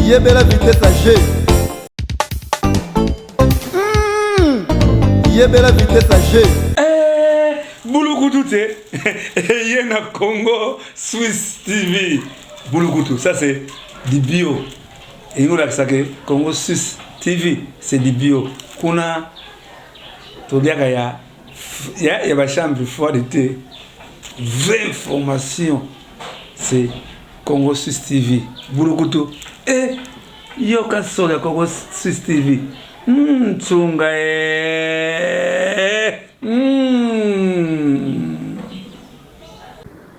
Yebela vitesse à G. Yebela vitesse à G. Bouloukou t'es. Yena Congo Swiss TV. Bouloukou, ça c'est du bio. Et nous là ça que Congo Swiss TV, c'est du bio. Kuna Tobiaka ya ma chambre froide d'été. Vraie information. C'est Congo Swiss TV. Bouloukou. Et yoka soga Congo Swiss TV. Tsunga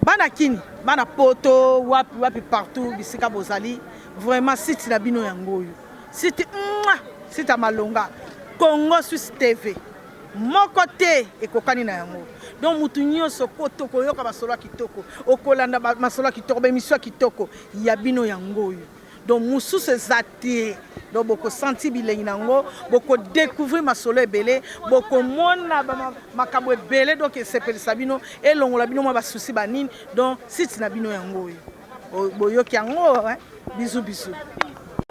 Bana kini, bana poto, wapi partout, bisika bozali. Vraiment, site na bino yango yo. Site malonga. Congo Swiss TV. Moko te ekokani na yango. Donc mutu nyonso kotoko yoka basolo kitoko. Okolanda basolo kitoko, bemiswa kitoko. Ya bino yango yo. Donc mususu ezati. Donc boko senti bilengi nango, boko découvrir masolo ebele, boko mona makabo ebele donc sepeli sabino et longola bino mo ba souci banine. Donc site na bino yango yo. Boyoki yango hein. Bisous bisous.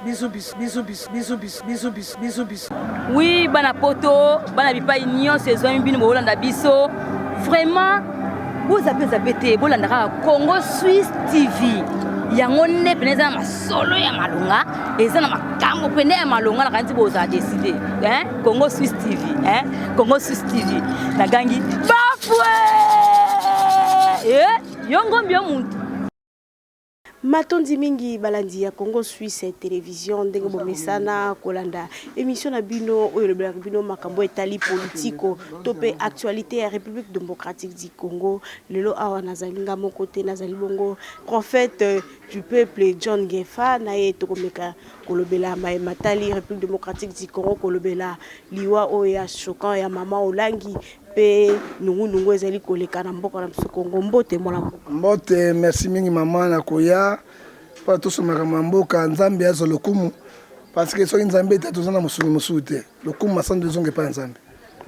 Bisous bisous bisous bisous bisous bisous bisous bisous bisous. Oui, bana poto, bana bipa union saison bino bolanda biso. Vraiment vous avez zabete bolanda Congo Swiss TV. Yango ne peneza masolo ya malonga eza na makambo pene ya malonga na kanti boza décider Congo Swiss TV Congo Swiss TV na gangi bafwe yongo mbio muntu Matondi mingi balandi ya Congo Suisse télévision ndenge bomesana kolanda émission na bino oyo le bino makambo etali politiko topé actualité ya République démocratique du Congo lelo awa nazalinga mon côté nazali bongo prophète du peuple John Gefa na ye tokomeka kolobela matali République démocratique du Congo kolobela liwa oya choquant ya mama Olangi pe nungu ezali koleka na mboka na Congo mbote mona mbote merci mingi mama na koya pa to somaka mboka nzambe azo lokumu parce que so nzambe eta tozana mususu te lokumu masando zonge pa nzambe.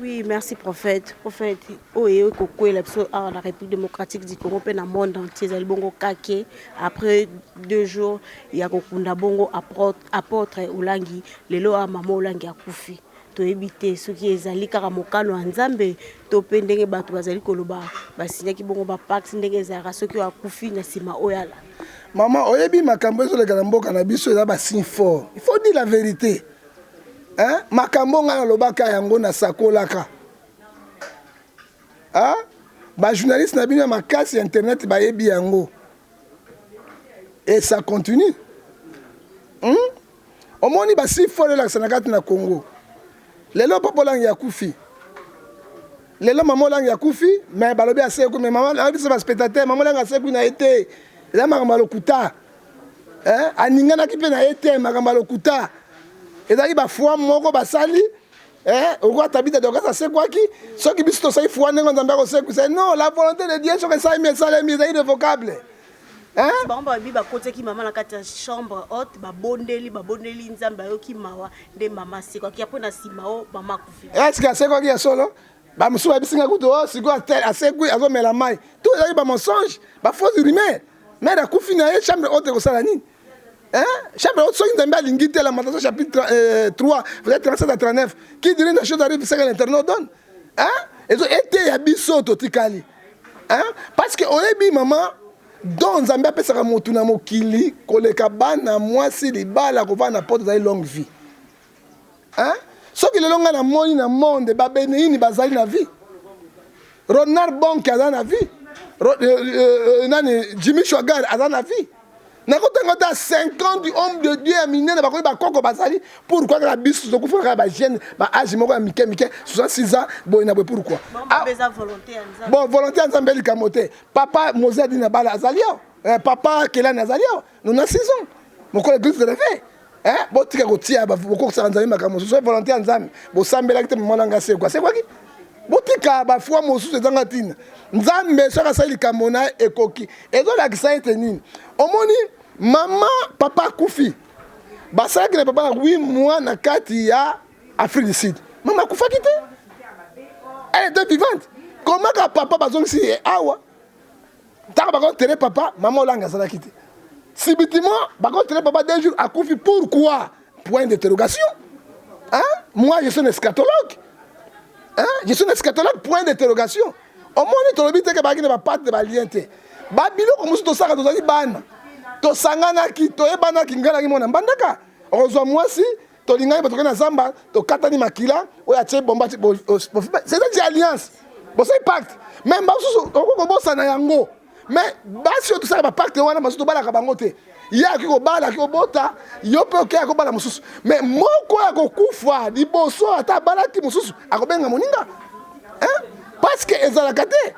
Oui, merci prophète. Prophète, oye kokwela biso à la République démocratique du Congo pe na monde entier ezali bongo kake après 2 jours ya kokunda bongo apôtre Olangi lelo a mama Olangi akufi. To ebite soki ezali kaka mokano ya nzambe to pe ndenge bato bazali koloba basinyaki bongo ba pax ndenge ezalaka soki akufi na sima oyala. Maman oyebi makambo ezoleka na mboka na biso eza ba signe fort. Il faut dire la vérité. Hein? Makambo nga lobaka yango na sakolaka. Hein? Ba journaliste na bino makasi internet ba yebi yango. Et ça continue. Omoni ba signe fort la sanakati na Congo. Lelo papa Olangi akufi. Lelo maman Olangi akufi, mais balobi aseku mais maman Olangi c'est spectateur, maman Olangi aseku na été. Là makamba lokuta. Hein? Aningana ki pe na été makamba lokuta. Ezali ba foi moko basali, oko tabita donc ça c'est quoi qui ceux qui biso ça foi nengo nzamba ko c'est non, la volonté de Dieu c'est que ça mais ça les mise irrévocable. Hein? Bamba biba kote ki mama na kati ya chambre haute ba bondeli nzamba yo ki mawa de mama c'est quoi qui apona simao mama kufi. Est-ce que c'est quoi qui est solo? Ba musu ba bisinga kuto siko tel aseku azo mela mai. Tout ezali ba mensonge, ba fausse rumeur. Mais la kufi na chambre haute ko sala nini? Hein? Chambre haute soki nzambe alingi te la Matthieu chapitre 3 verset 37 à 39 qui dirait la chose arrive c'est que l'internet donne. Hein? Et so été ya biso totikali. Hein? Parce que on est bi maman donc nzambe apesaka motu na mokili koleka bana mwasi libala kova na porte za longue vie. Hein? Soki lelo nga na moni na monde ba benini bazali na vie. Ronald Bonk azali na vie. Nani Jimmy Swaggart azali na vie. Nakotanga 50 du homme de Dieu aminé na bakoli bakoko bazali pourquoi la biso zo kufaka ba jeune ba âge moko ya mike 66 ans bon na pourquoi bon volonté nzambe likamote papa Mozadi na bala azalio papa Kelani azalio nous na 6 ans moko l'église de réveil hein bon tika kotia ba boko sa nzambe makamo so volonté nzambe bo sambela kite mwana ngase quoi c'est quoi qui botika ba foi mosusu ezanga tina nzambe soka sali kamona ekoki ezo la kisa etenini omoni maman papa kufi basaki na papa na 8 mois na kati ya Afrique du Sud maman kufa kite elle était vivante comment ka papa bazongisi awa taka bakon tere papa maman Olangi azala kite subitement bakotere papa 2 jours akufi. Pourquoi? Point d'interrogation. Hein? Moi je suis un eschatologue. Hein? Je suis un eschatologue, point d'interrogation. Au moins tu as dit que bagine ba part de baliente. Babilo comme si to saka to zali bana. To sangana ki to ebana ki ngana ki mona mbandaka. Heureusement moi si to linga ba to na zamba to katani makila o ya che bomba c'est une alliance. Bon c'est pacte. Même ba susu ko bossa na yango. Mais basi tout ça ba pacte wana ba susu bala ka bangote. Ya ki ko bala ki ko bota yo pe ko ko bala mususu. Mais moko ya ko kufa liboso ata bala ki mususu akobenga moninga. Hein? Parce que ezalaka te.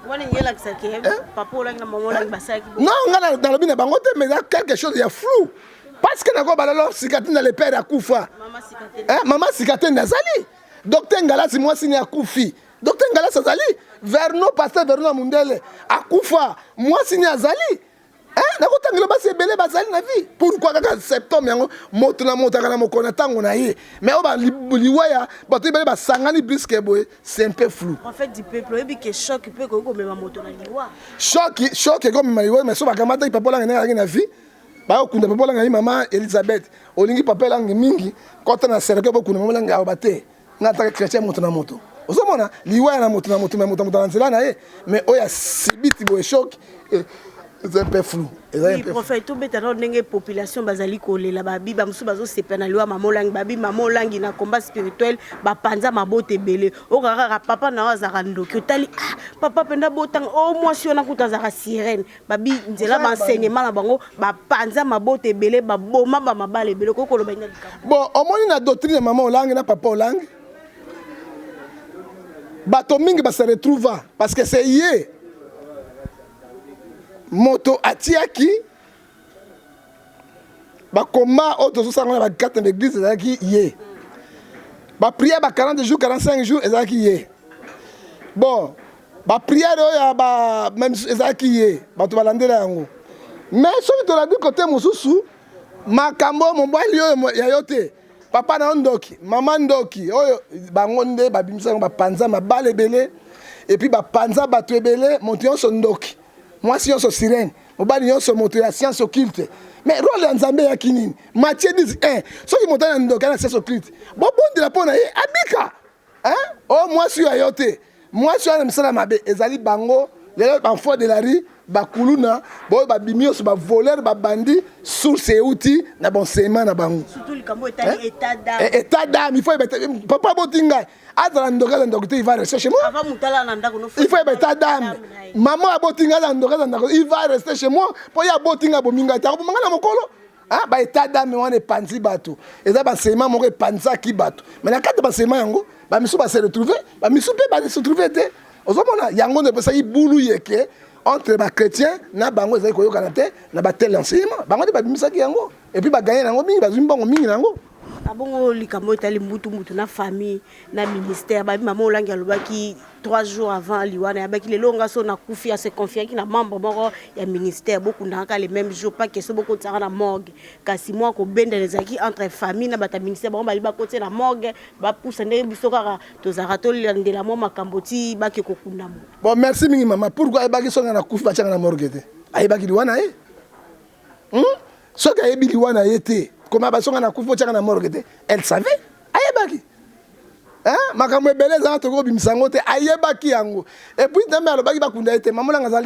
Wana ngela kisake papa olanga maman olanga basaki. Non, ngala dans le bina bangote mais il y a quelque chose il y a flou. Parce que nako balalo sikatine dans le père akufa. Maman sikatine. Hein? Maman sikatine nazali. Docteur Ngala si moi sini akufi. Docteur Ngala azali. Verno pasteur Verno Mundele akufa. Moi sini azali. Hein? Nako tangelo basi ebele bazali na vie. Pourquoi kaka septembre yango moto na mota kana mokona tango na ye. Mais oba liwaya bato ebele basangani brisque boy, c'est un peu flou. En fait du peuple et puis que choc peut ko mema moto na liwa. Choc comme maliwa mais so bakamata papa langa na vie. Ba okunda papa langa maman Elisabeth. Olingi papa langa mingi kota na sereke bokuna maman langa abate. Ngata chrétien moto na moto. Ozomona liwaya na moto na moto mais moto na nzela na ye. Mais oya sibiti boy choc. C'est un peu flou. Oui, prophète, tout bêta ndenge population bazali kolela babi ba musu bazo sepena liwa mamolangi babi mamolangi na combat spirituel ba panza mabote belé. O kaka papa na wazaka ndoki otali papa penda botang o mwasi ona kutazaka sirène babi nzela ba enseignement na bango ba panza mabote belé ba boma ba mabale belé ko koloba ina likambo. Bon, au moins na doctrine maman olangi na papa olangi. Bato mingi ba se retrouva parce que c'est yé. Moto atiaki ba combat auto sosanga ba 4 l'église ezaki yé ba prière ba 40 jours 45 jours ezaki yé bon ba prière ya ba même ezaki yé ba to balandela yango mais soki to la dit côté mususu makambo mobali ya yote papa na ndoki mama ndoki oyo bango nde ba bimisa ba panza mabale belé et puis ba panza ba to belé montion son ndoki. Moi, si on se sirène, on va dire que la science occulte. Mais rôle en Zambie, il y a Matthieu dit, ceux qui montent dans la science occulte. Bon, de la peau, Abika. Oh, moi, je suis à Yote. Moi, je suis à Msalamabe. Ezali Bango, les enfants de la rue, Bakuluna, Bimio, voleur, bandit, sous ses outils, na bon séman na Bango. Surtout le Cambo est état d'âme. État d'âme, il faut être. Papa Botinga. Il va rester chez moi. Il faut être dame. Maman a botinga il va rester chez moi. Pour y a botinga bominga ta bomanga na mokolo. Ah ba état dame on est panzi bato. Et ça ba sema mo panza ki bato. Mais na kata ba sema yango ba misu ba se retrouver, ba misu pe ba se retrouver te. Ozomona yango ne peut ça y boulou yeke entre ba chrétien na bango ezali koyoka na te na ba tel enseignement. Bango de ba bimisa ki yango et puis ba gagner yango mingi ba zimbango mingi yango. Abongo likambo etali mbutu na famille na ministère babi maman olangi alobaki 3 jours avant liwana yabaki lelo ngaso na kufi à se confier ki na membre moko ya ministère beaucoup ndaka les mêmes jours pas que so beaucoup tsara na morgue kasi moi ko benda les entre famille na bata ministère ba bali ba côté na morgue ba poussa ndenge biso kaka to zara to landela mo makamboti ba ke kokunda mo. Bon merci mingi maman pourquoi ayebaki songa na kufi ba tsanga na morgue te ayebaki liwana soki ayebi liwana ye te comment basonga na kufi tsanga na morgue te elle savait ayebaki makambo ebele ezala toko bimisango te ayebaki yango et puis ntambe alobaki bakunda ye te mamonanga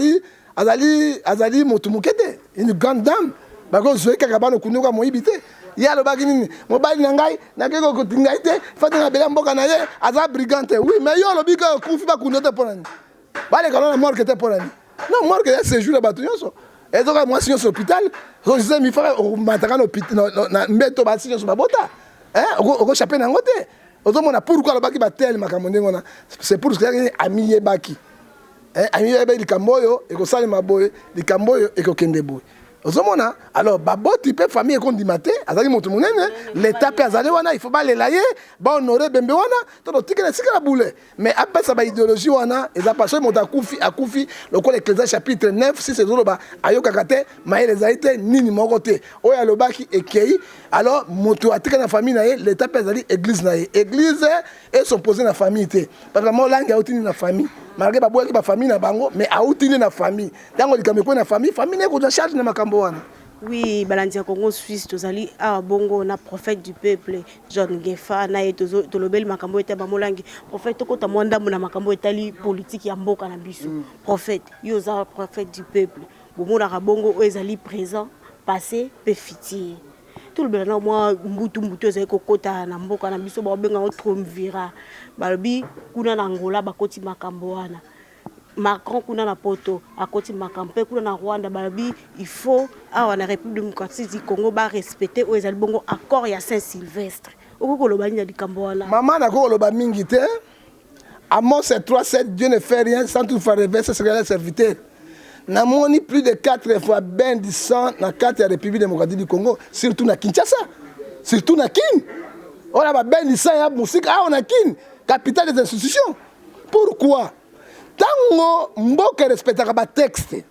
azali motu moke te une grande dame bakozwi kaka bana okunduka moyibi te ye alobaki nini mobali na ngai nakei kotinga ye te fati na bela mboka na ye aza brigand te oui mais yo olobi kaka kufi bakunda te mpo nani balekana na morgue te mpo nani non morgue ya séjour ya bato nyonso ezoka mwasi nyonso hôpital ozise mifaka omataka na mbeto basi nyonso babota okochape nango te ozomona pourquoi alobaki batele makambo ndenge wana c'est pour que ami yebaki ami yebaki likambo oyo ekosalema boye likambo oyo ekokende boye ozomona alors baboti mpe famille ekondima te azali moto monene l'état mpe azali wana il faut balela ye bahonore bembe wana to totikela esika na bule mais apesa baidéologie wana eza pas soki moto akufi lokola ecclésia chapitre 9 6 ezoloba ayokaka te mayele ezali te nini moko te oyo alobaki ekei alors moto atika na famille na ye l'état mpe azali église na ye église esopose na famille te parce que molangi autini na famille malgré baboyaki bafamille na bango mais autini na famille ntango likambo ekoi na famille famille nekozwa charge na makambo wana Oui, Balandia Congo Suisse, tozali a bongo na prophète du peuple John Gefa na ye tolobeli makambo eta bamolangi prophète tokota mwanda mona makambo etali politique ya mboka na biso. Prophète, yo za prophète du peuple. Bomona ka bongo o ezali présent, passé, pe futur. Tout le blanc moi mbutu ezali kokota na mboka na biso ba benga o triumvirat. Balobi kuna na Angola bakoti makambo wana. Macron kuna na poto akoti makampe kuna na Rwanda balobi il faut awa na République démocratique du Congo ba respecter o ezali bongo accord ya Saint-Sylvestre okoko loba ni likambo wana maman na ko loba mingi te Amos 3:7 Dieu ne fait rien sans tout faire reverser ses serviteurs na moni plus de 4 fois ben du sang na carte ya République démocratique du Congo surtout na Kinshasa surtout na Kin on a ben du sang ya musique on a Kin capitale des institutions pourquoi tango mboka respectaka ba texte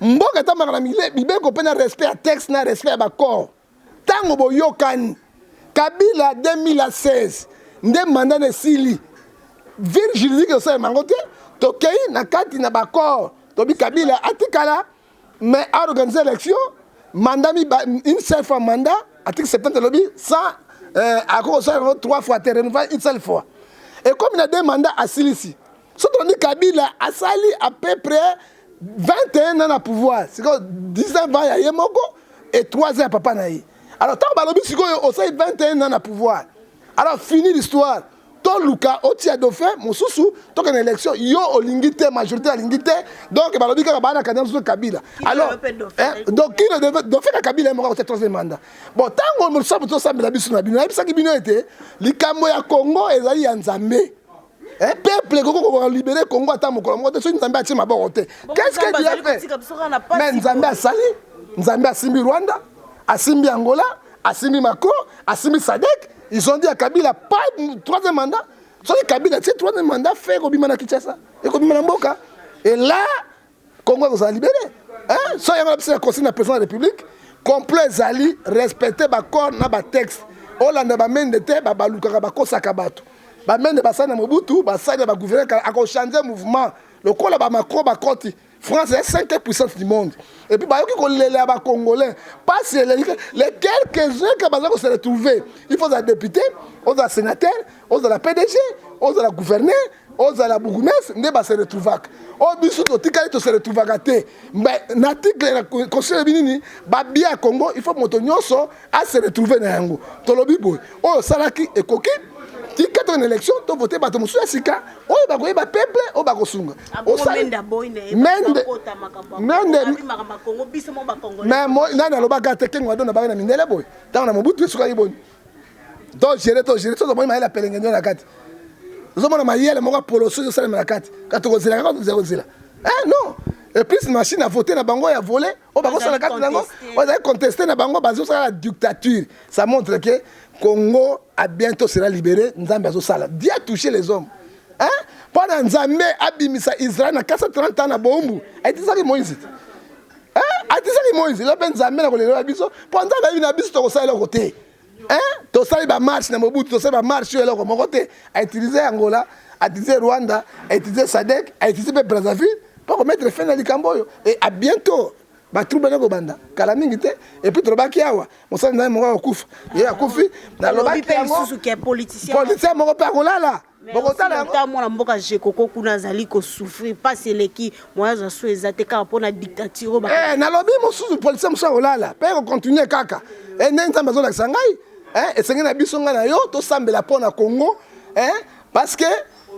mboka tamaka na mibeko pe na respect ya texte na respect ya bakor tango boyokani Kabila 2016 nde mandat na sili ville juridique osala mango te tokei na kati na bakor tobi Kabila atikala mais a organisé l'élection mandat une seule fois mandat article 70 lobi sans accord osala 3 fois te renouveler une seule fois et comme il a deux mandats à silisi surtout on dit Kabila a sali à peu près 21 ans à pouvoir. C'est que 10 ans avant il y a Yemoko et 3 ans à Papa Naï. Alors tant que Balobi on sait 21 ans à pouvoir. Alors fini l'histoire. Ton Luka Otia Dofé, mon sousou, tant qu'une élection, yo olingité majorité à l'ingité. Donc Balobi ka bana kadam sur Kabila. Alors donc qui le devait faire Kabila mo ka troisième mandat. Bon tant on me sabe tout ça mais la biso na bino. Ça qui bino était likambo ya Congo ezali ya Nzambe. Un peuple qui va libérer le Congo à Tamoko, qu'est-ce qu'il a fait? Mais Nzambe a sali, Nzambe a simbi Rwanda, a simbi Angola, a simbi Macron, a simbi Sadek. Ils ont dit à Kabila, pas troisième mandat. Ils ont dit Kabila, c'est troisième mandat, fait Kobima na Kinshasa, et Kobima na Mboka. Et là, Congo va libérer. So il y a un conseil de la présidence de la République, complet Zali, respecter le corps, le texte. Hollande va mener te, va luka, va kosakabato. Bamende basana Mobutu, basana ba gouverner a changer mouvement. Le col ba Macron ba koti. France est 5e puissance du monde. Et puis ba yoki ko lele ba congolais. Pas les quelques-uns qui va se retrouver. Il faut des députés, aux sénateurs, aux la PDG, aux la gouverneur, aux la bourgmestre, ne ba se retrouver. Au bisu to tikali to se retrouver gâté. Mais l'article la conseil binini ba bien Congo, il faut moto nyonso à se retrouver na yango. To lobi boy. Oh salaki e koki si quand on élection, tu votes pour ton sika, on va goyer ba peuple, on va gosunga. Mais moi, na loba gâte kengo dona ba na mindele boy. Tant na mobutu suka iboni. Donc gérer to moi ma pelenge na kati. Zo mona mayele mo ka poloso yo sala na kati. Ka to kozela ka to zela. Non. Et puis une machine à voter na bango ya volé, on va sur la carte nango, on va contester na bango basé sur la dictature. Ça montre que Congo a bientôt sera libéré, Nzambe azo sala. Dieu a touché les hommes. Hein? Pendant Nzambe abimisa Israël na 30 ans na bombu. A dit ça que Moïse. Hein? A dit ça que Moïse, le ben Nzambe na kolelo biso, pendant ba une biso to sala le côté. Hein? To sala ba marche na Mobutu, to sala ba marche sur le côté. A utilisé Angola, a utilisé Rwanda, a utilisé Sadek, a utilisé Brazzaville. Pour mettre fin à l'Ikamboyo. Et à bientôt, bah tout le monde banda. Kalamingite et puis trobaki awa. Mon sang n'a pas kouf. Il a koufi. Dans le baki qui est politicien. Politicien mon père là. Bogota là. Moi la mboka jekoko kuna zali ko souffrir pas c'est les qui moi je suis exacté car pour la dictature. Na lobby mon sous politicien mon là. Père continuer kaka. Et n'entend pas la sangai. Et c'est na biso ngana yo to sambela pona Congo. Parce que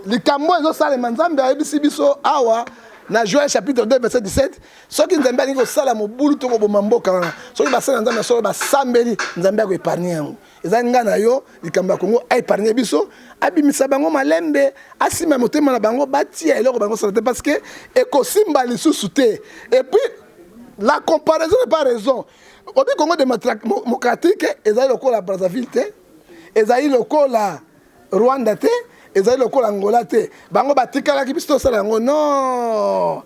l'Ikambo zo sale manzambe a biso awa. Na Joël chapitre 2 verset 17 ceux qui Nzambe alingi kosala mobulu to koboma mboka wana soki basala Nzambe solo basambeli Nzambe ko épargner yango eza nga na yo likambo ya Congo a épargner biso abimisa bango malembe asima motema na bango batia eloko bango sala te parce que ekosimba lisusu te et puis la comparaison n'est pas raison au Congo démocratique ezali lokola Brazzaville te ezali lokola Rwanda te ezali lokola Angola te bango batikala ki biso sala yango non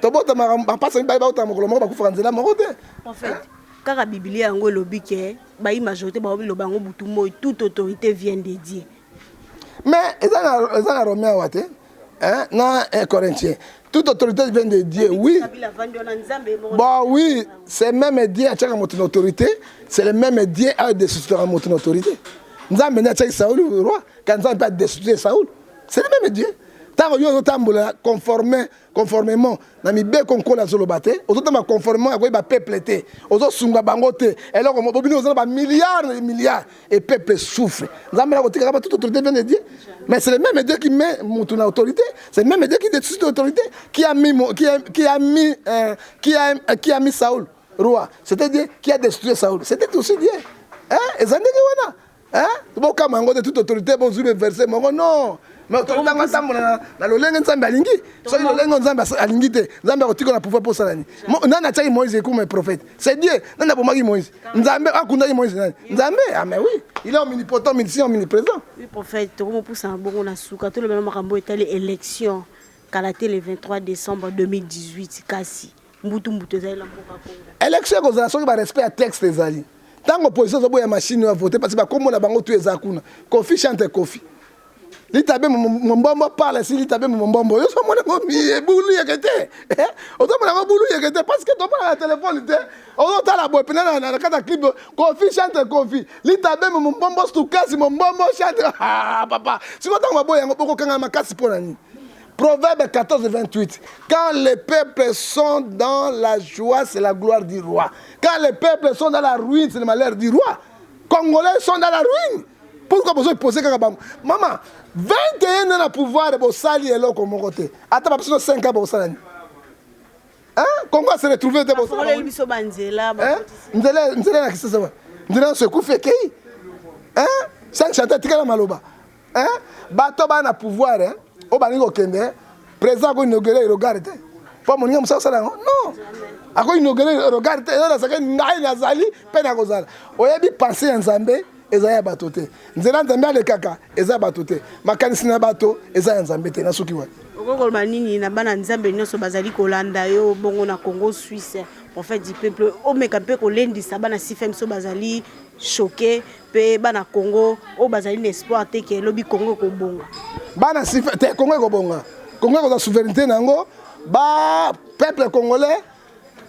tobota mapasa ba ba utamokolo moko bakufa nzela moko te en fait kaka biblia yango lobi ke ba majorité ba lo bango butu moy toute autorité vient de Dieu mais ezana Romain wate hein, non, un Corinthien. Toute autorité vient de Dieu, oui. Bon, oui, c'est même Dieu qui a montré autorité, c'est le même Dieu qui a destitué notre autorité. Nous avons mené à Saoul, le roi, quand nous avons destitué Saoul, c'est le même Dieu. Tant que nous avons conformément, nous avons conformément à le peuple. Nous avons et là, nous avons milliards et milliards et le peuple souffre. Nous avons toute autorité vient de Dieu. Mais c'est le même Dieu qui met mon autorité, c'est le même Dieu qui détruit l'autorité, qui a mis Saoul, roi. C'est-à-dire qui a destruit Saoul. C'était aussi Dieu. Hein? Et ça n'est hein? Bon, quand on a toute autorité, bon, je vais verser, non. Mais autorité, on a le lengue nzambe alingi. So le lengue nzambe alingi te. Nzambe otiko na pouvoir pour ça nani. Nana tchaki Moïse comme un prophète. C'est Dieu. Nana bomaki Moïse. Nzambe akunda Moïse nani. Nzambe, ah mais oui, il est omnipotent, omniscient, omniprésent. Oui, prophète, comment pour ça bon on a souka tout le même makambo était l'élection Kalaté le 23 décembre 2018 kasi. Mbutu ezali la mboka Kongo. Élection ko za soki ba respect à texte ezali. Tant opposition zo boya machine à voter parce que ba komona bango tu ezakuna. Kofi chante Kofi. L'itabe mon bombo parle si l'itabe mon bombo yo so mona ko mi bulu yekete o to mona ko bulu yekete parce que to pas la téléphone te o ta la boy pena na kata clip Kofi chante Kofi l'itabe mon bombo stukasi mon bombo chante ah papa si ko tango boy yango boko kanga makasi pona ni. Proverbe 14 28 quand les peuples sont dans la joie c'est la gloire du roi, quand les peuples sont dans la ruine c'est le malheur du roi. Congolais sont dans la ruine. Pourquoi vous poser quand maman 21 ans de pouvoir de Bossali et l'autre comme côté. Attends, parce que 5 ans Bossali. Hein? Congo s'est retrouvé de Bossali. Hein? N'zela qui ça va. N'zela se couper qui? Hein? Sans chanter tika la maloba. Hein? Bato ba na pouvoir hein. O ba ningo kende. Président ko inaugurer regarde. Pas mon ngam ça non. Ako inaugurer regarde là ça que ngai na zali pe na kozala. Oyebi penser en Nzambe. Ezaya batote nzela nzambe ale kaka ezaya batote makanisi na bato ezaya nzambe te na suki wa okoko manini na bana nzambe nyonso bazali kolanda yo bongo na Congo Suisse prophète du peuple o meka pe ko lendisa bana sifem so bazali choqué pe bana Congo o bazali l'espoir te ke lobi Congo ko bonga bana sifem te Congo ko bonga Congo ko la souveraineté nango ba peuple congolais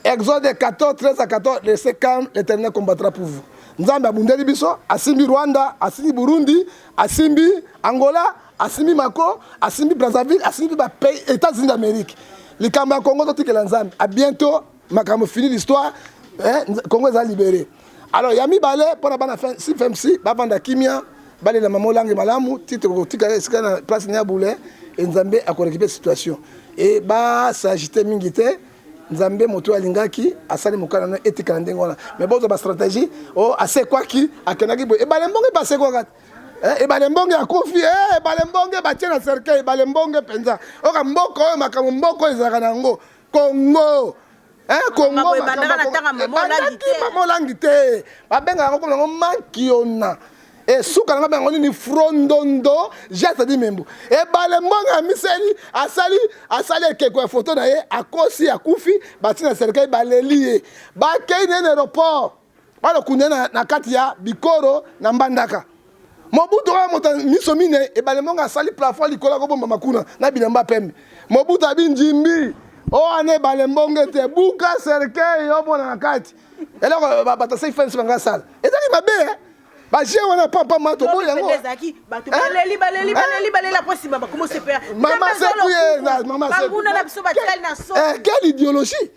Exode 14 13 à 14 laissez calme l'Éternel combattra pour vous. Nzambe abundeli biso asimbi Rwanda asimbi Burundi asimbi Angola asimbi Mako asimbi Brazzaville asimbi ba pays États-Unis d'Amérique likambo ya Congo totikela Nzambe à bientôt makambo fini l'histoire hein Congo est libéré alors yami balé pour na bana fin si FMC ba vanda kimia balé la mamo langue malamu titre kotika esika na place nya boule et Nzambe a récupérer situation et ba s'agiter mingité Nzambe moto alingaki asali mukana na etika ndengona mais bozo ba stratégie o ase kwa ki akenaki boy e balembonge passé kwa kat e balembonge akofi e balembonge batie na cercueil balembonge penza o ka mboko o makambo mboko ezaka nango Congo Congo mamo langi te babenga ngo ko makiona et souka nga bengo ni frondondo jata di membo e balembonga miseli asali keko photo na ye akosi akufi batina cercueil baleli ba kei na aéroport balo kunena na kati ya Bikoro na Mbandaka Mobutu wa mota misomine e balembonga asali plafond likola ko bomba makuna na bilamba pembe Mobutu abinjimbi o ane balembonge te buka cercueil yo bona na kati eloko batasa ifense banga sala ezali mabe ba je wana papa mato boya ngo bato baleli la possible ba comment se faire maman c'est maman c'est banguna na biso batal na so quelle idéologie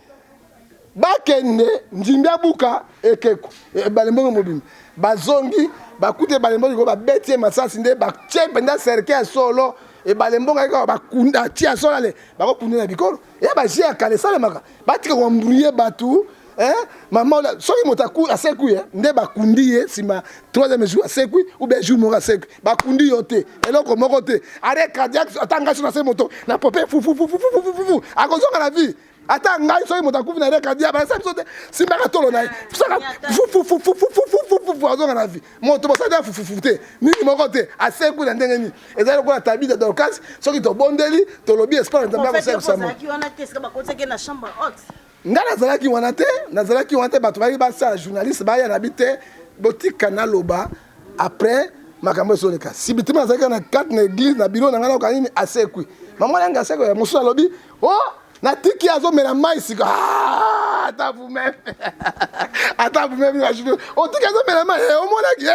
ba kende njimba buka ekeko balembongo mobimba bazongi bakute balembongo ko ba betie masasi nde ba tchependa cercle solo e balembongo ko ba kunda tia solo le ba ko kunda na Bikoro e ba je akale sala maka ba tika ko mbrouiller batu maman soki motaku asekui nde bakundi ye sima 3e jour asekui ou bien jour moko asekui bakundi yo te eloko moko te arrêt cardiaque atanga sur na moto na popé fou akozonga na vie ata ngai soki motaku na arrêt cardiaque ba sabi sote sima ka tolo na saka fou azonga na vie moto bosada fou te nini moko te asekui na ndenge ni ezali ko na tabida d'occasion soki to bondeli to lobi espoir nzamba ko seka sama na chambre haute nga nazalaki wana te bato baki basala journaliste baya na bi te botika na loba après makambo ezoleka si bitima nazalaki na kati na église na biro na nga na okanini asekui maman langa seko mosu alobi oh natiki azomela mai siko ata vous-même ata vous-même o tiki azomela mai omonaki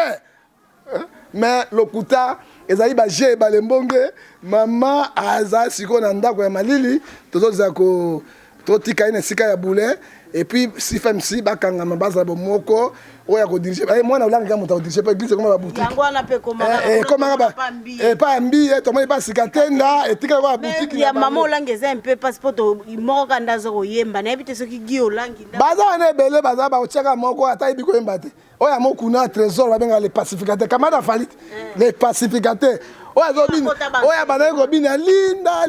mais lokuta ezali baje balembonge mama aza siko na ndako ya malili tozoza ko totika ina sika ya boule et puis si femme si bakanga mabaza bomoko oya ko diriger mwana olanga ka muta diriger pas église comme ba boutique yango ana pe komanga comment ba pas mbi to moi pas sikatenda et tika ba boutique ya mama olanga eza un peu passeport moko kanda zo yemba na ebite soki gi olangi baza na ebele baza ba otiaka moko ata ibi ko yemba te oya moku na trésor ba benga les pacificateurs kamada falit les pacificateurs oya zobina oya bana ko bina linda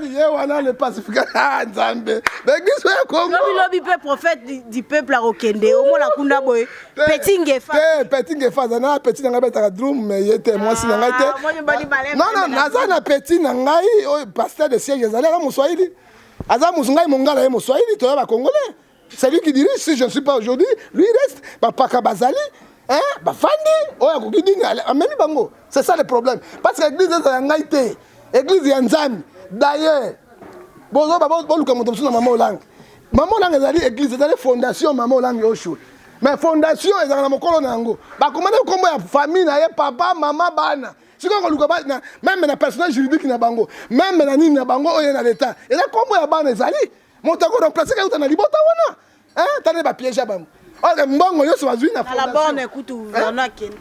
ye wana les pacificateurs nzambe l'église ya Congo lobi pe prophète du peuple a okende o mona kunda boy petit ngefa na petit nga beta drum mais yete moi si nga te non naza na petit na ngai o pasteur de siège ezali ka moswahili aza musungai mongala ye moswahili to ba congolais c'est lui qui dirige si je ne suis pas aujourd'hui lui reste papa kabazali bafandi oya kokidini amemi bango c'est ça le problème parce que l'église eza ya ngai te église ya nzambe d'ailleurs bozo boluka moto mosusu na mama olanga ezali église ezali fondation mama olanga osho mais fondation ezalaka na mokolo na yango bakomana kombo ya famille na ye papa mama bana sikoyo koluka même na personnage juridique na bango même na nini na bango oyo na l'état eza kombo ya bana ezali moto akoremplace kauta na libota wana tane bapiège ya bango oke mbongo nyonso bazwi na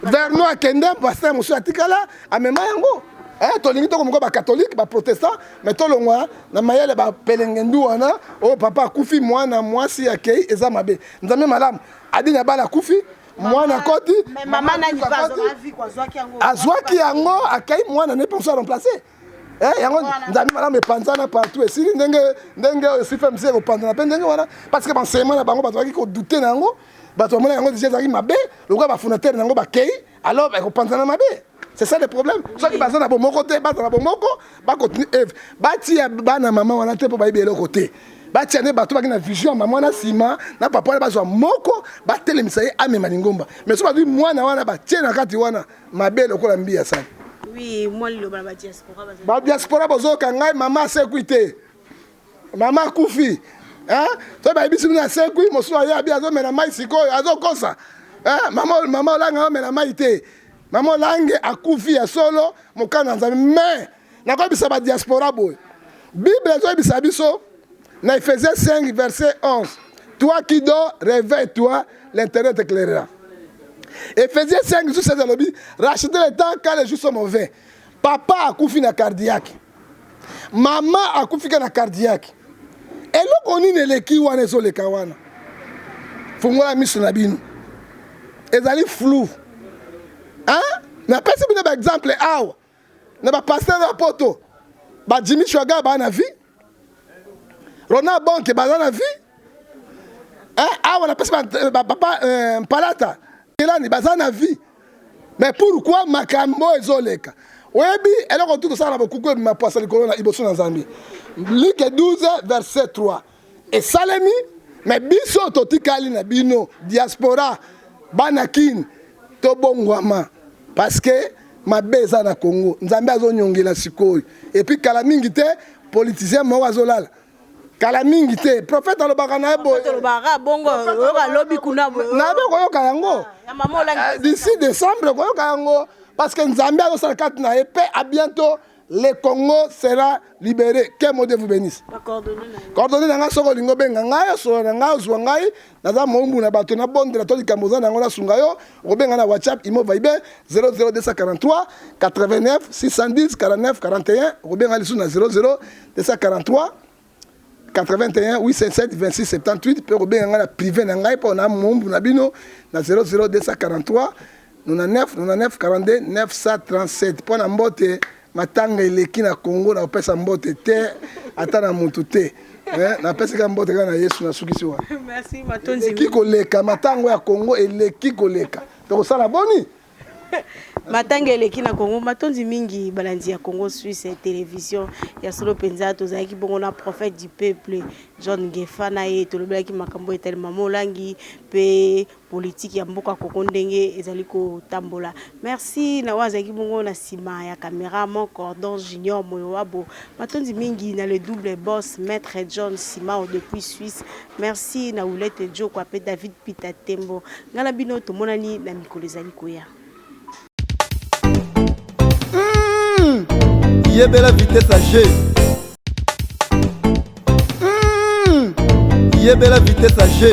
verno akende pasteur mosusu atikala amema yango tolingi tokomoko bacatholique baprotestant mais tolongwa na mayele bapelengendu wana oyo papa akufi mwana mwasi akei eza mabe nzambe malamu adi na bana akufi mwana koti azwaki yango akei mwana ne penso remplacer yango nzambe malamu epanzana partout esili ndenge oyo sife msi ekopanzana mpe ndenge wana parce que baenseignement na bango bazwaki kodute na yango bato bamona yango déjà ezalaki mabe lokola bafondateur na yango bakei alors ekopanzana mabe. C'est ça le problème. Ceux qui basent dans le bon côté, basent dans le bon côté, batia bana maman wana te po ba ibelo côté. Batia ne bato ba na vision maman na sima, na papa ba zo moko, ba telemisa ye ame maningomba. Mais so ba di mwana wana ba tie na kati wana mabelo ko la mbia sana. Oui, moi le ba diaspora ba. Ba diaspora bozo kangai mama sekuite. Mama kufi. To ba bisu na sekui mosu ya bia zo mena mai sikoyo azo kosa. Mama olanga mena mai te. Maman langue akufi ya solo mokana nzambe mais nakobisa ba diaspora boy Bible ezobisa biso na Ephésiens 5 verset 11 toi qui dors réveille-toi l'intérieur t'éclairera. Ephésiens 5 verset 16 alobi rachetez le temps car les jours sont mauvais. Papa akufi na cardiaque, maman akufi na cardiaque, eloko nini eleki wana ezoleka wana fungola miso na bino ezali flou. Na pesi bino ba exemple awa na ba pasteur na poto ba Jimmy Chwaga ba na vie Ronald Bonke ba na vie awa na pesi ba papa Palata elani ba na vie mais pourquoi makambo ezoleka webi eloko tout ça na bokuku ma poisa likolo na iboso na Zambie Luc 12 verset 3 et salemi mais biso totikali na bino diaspora banakin to bongwama parce que mabeza na Congo nzambe azonyongela sikoyo et puis kala mingi te politicien mo azolala kala mingi te prophète alobaka na ebo alobaka bongo yoka lobi kuna na be koyoka yango d'ici décembre koyoka yango parce que nzambe azosala kati na epé à bientôt le Congo sera libéré. Que Dieu vous bénisse. Coordonnez na soko lingo benga ngai so na ngai zo ngai na za mombu na bato na bonde la toli kamoza na ngona sungayo obenga na WhatsApp imo vibe 00243 89 610 49 41 obenga lisu na 00243 81 877 26 78 pe obenga na privé na ngai po na mombu na bino na 00243 99 42 937 po na mbote matanga eleki na Congo na opesa mbote te ata na mutu te na pesa ka mbote kana Yesu na sukisi wa. Merci Matonzi. Eleki koleka matango ya Congo eleki koleka to sala boni matanga eleki na Congo matondi mingi balandi ya Congo Suisse télévision ya solo penza tozalaki bongo na prophète du peuple John Ngefa na ye tolobelaki makambo etali mamolangi pe politique ya mboka Congo ndenge ezali kotambola. Merci na wazaki bongo na sima ya caméra mon cordon junior moyo wabo matondi mingi na le double boss maître John Simao depuis Suisse. Merci na Oulette Jo kwa pe David Pitatembo ngala bino tomonani na mikolo ezali koya. Yebela vitesse à G. Yebela vitesse à G.